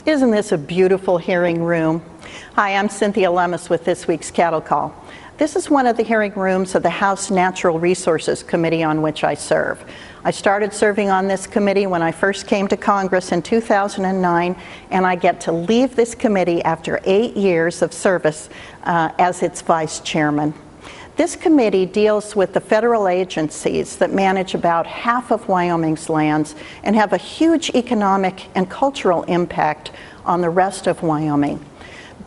Isn't this a beautiful hearing room? Hi, I'm Cynthia Lummis with this week's Cattle Call. This is one of the hearing rooms of the House Natural Resources Committee on which I serve. I started serving on this committee when I first came to Congress in 2009, and I get to leave this committee after 8 years of service as its vice chairman. This committee deals with the federal agencies that manage about half of Wyoming's lands and have a huge economic and cultural impact on the rest of Wyoming.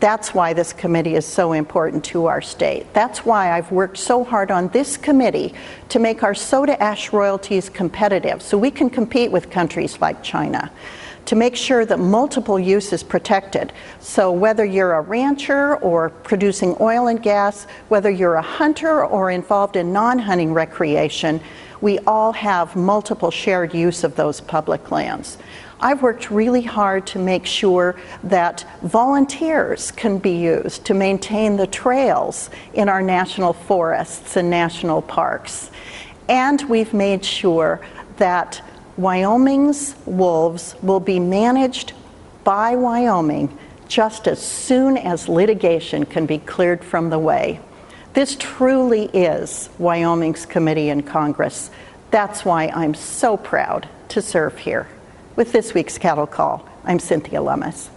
That's why this committee is so important to our state. That's why I've worked so hard on this committee to make our soda ash royalties competitive so we can compete with countries like China, to make sure that multiple use is protected. So whether you're a rancher or producing oil and gas, whether you're a hunter or involved in non-hunting recreation, we all have multiple shared use of those public lands. I've worked really hard to make sure that volunteers can be used to maintain the trails in our national forests and national parks. And we've made sure that Wyoming's wolves will be managed by Wyoming just as soon as litigation can be cleared from the way. This truly is Wyoming's committee in Congress. That's why I'm so proud to serve here. With this week's Cattle Call, I'm Cynthia Lummis.